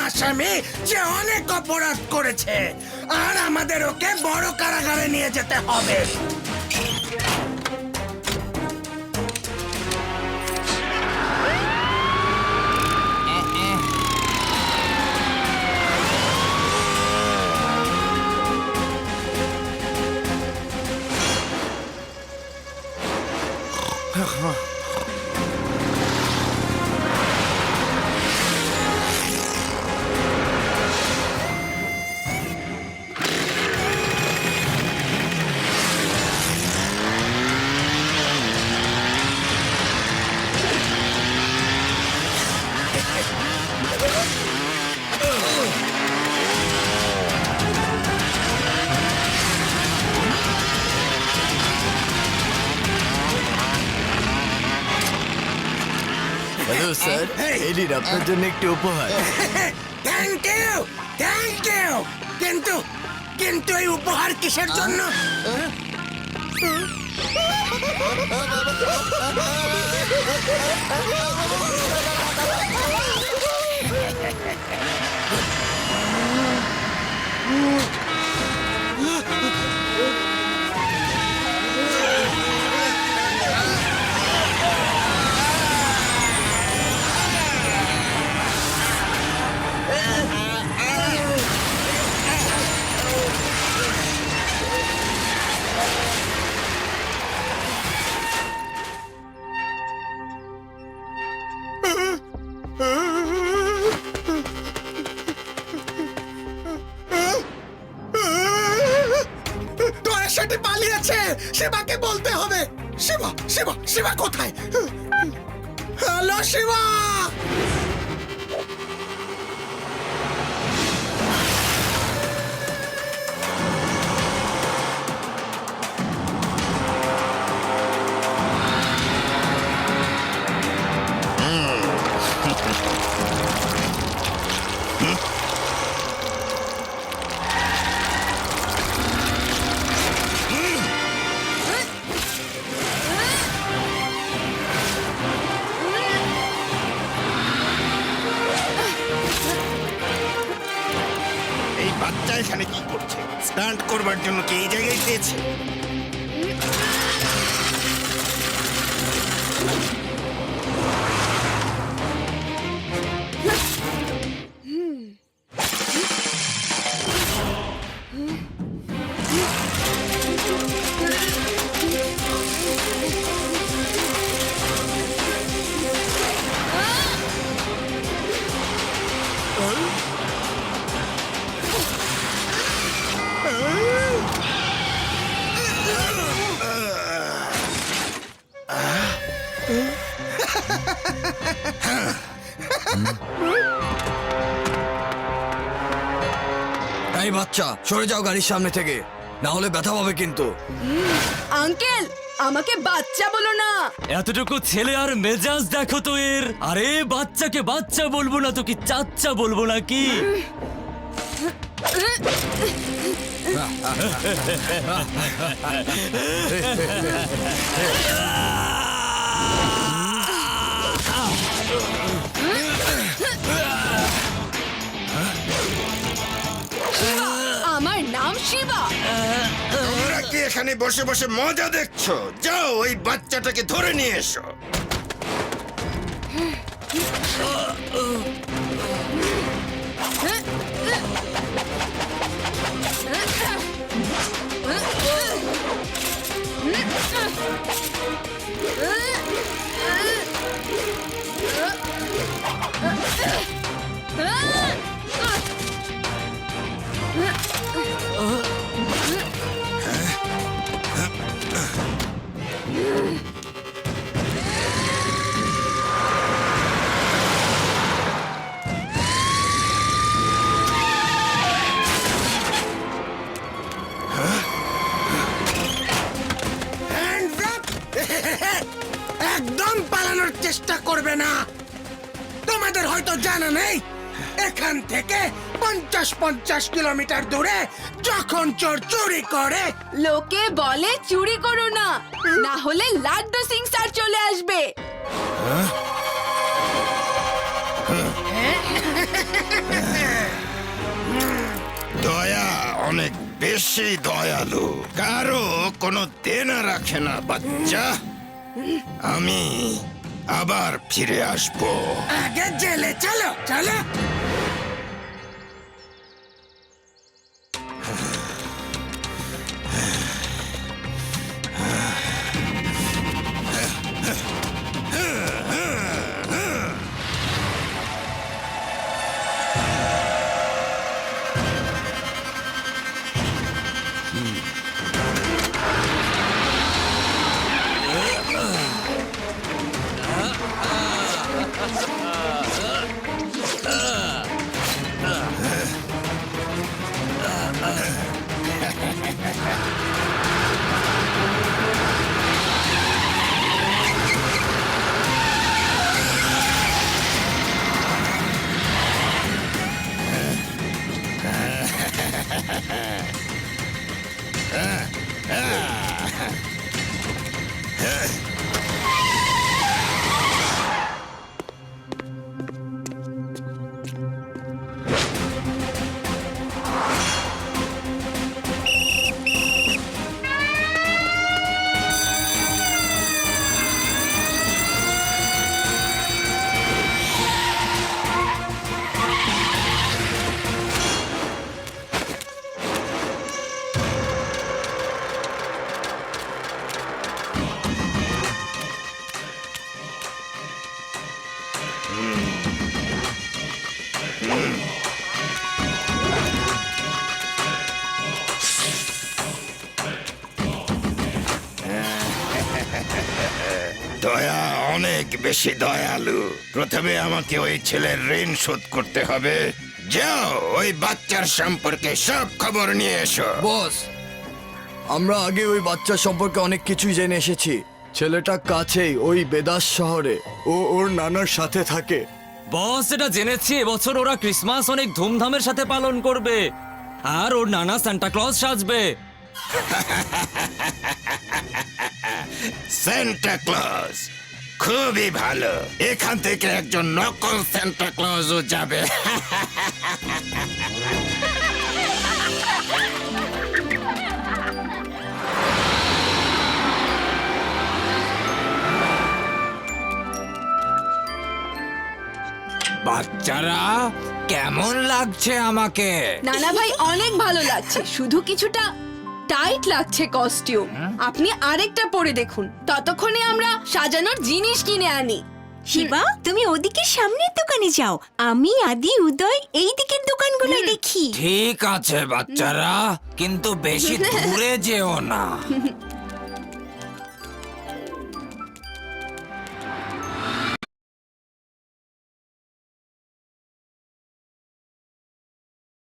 আসামি যে অনেক অপরাধ করেছে, আর আমাদের ওকে বড় কারাগারে নিয়ে যেতে হবে। হ্যালো স্যার, এই নিন আপনার জন্য একটি উপহার। Thank you, thank you. কিন্তু কিন্তু এই উপহার কিসের জন্য? সেটি পালিয়েছে, শিবাকে বলতে হবে। শিবা, শিবা, শিবা কোথায়? হ্যালো শিবা। বাচ্চা এখানে কি করছে? স্টান্ট করবার জন্য কি এই জায়গায় পেয়েছে? এই বাচ্চা, সরে যাও গাড়ির সামনে থেকে, না হলে ব্যথা পাবে কিন্তু। আঙ্কেল, আমাকে বাচ্চা বলো না। এতটুকু ছেলে আর মেজাজ দেখো তো এর। আরে বাচ্চাকে বাচ্চা বলবো না তো কি চাচ্চা বলবো নাকি? আমার নাম শিবা। তোমরা কি এখানে বসে বসে মজা দেখছো? যাও ওই বাচ্চাটাকে ধরে নিয়ে এসো। একদম পালানোর চেষ্টা করবে না। তোমাদের হয়তো জানা নেই, এখান থেকে 50-50 কিলোমিটার দূরে যখন চোর চুরি করে, লোকে বলে চুরি করো না, না হলে লাড্ডু সিং স্যার চলে আসবে। অনেক বেশি দয়ালু, কারো কোনো দেনা রাখে না বাচ্চা। আমি আবার ফিরে আসবো। আগে জেলে চলো চলো। দয়া অনেক বেশি দয়ালু। প্রথমে আমাকে ওই ছেলের ঋণ শোধ করতে হবে। যাও, ওই বাচ্চার সম্পর্কে সব খবর নিয়ে এসো। বস, আমরা আগে ওই বাচ্চা সম্পর্কে অনেক কিছুই জেনে এসেছি। ছেলেটা কাছেই ওই বেদাস শহরে, ও ওর নানার সাথে থাকে। বস, এটা জেনেছি এবছর ওরা ক্রিসমাস অনেক ধুমধামের সাথে পালন করবে, আর ওর নানা সান্টা ক্লজ সাজবে। সান্টা ক্লজ খুবই ভালো। এখান থেকে একজন নকল সান্টা ক্লজও যাবে। বাচ্চারা, কেমন লাগছে আমাকে? নানা ভাই অনেক ভালো লাগছে, শুধু কিছুটা টাইট লাগছে কস্টিউম। আপনি আরেকটা পরে দেখুন, ততক্ষণে আমরা সাজানোর জিনিস কিনে আনি। শিবা, তুমি ওদিকের সামনের দোকানে যাও, আমি আদি উদয় এই দিকের দোকানগুলো দেখি। ঠিক আছে বাচ্চারা, কিন্তু বেশি দূরে যেও না।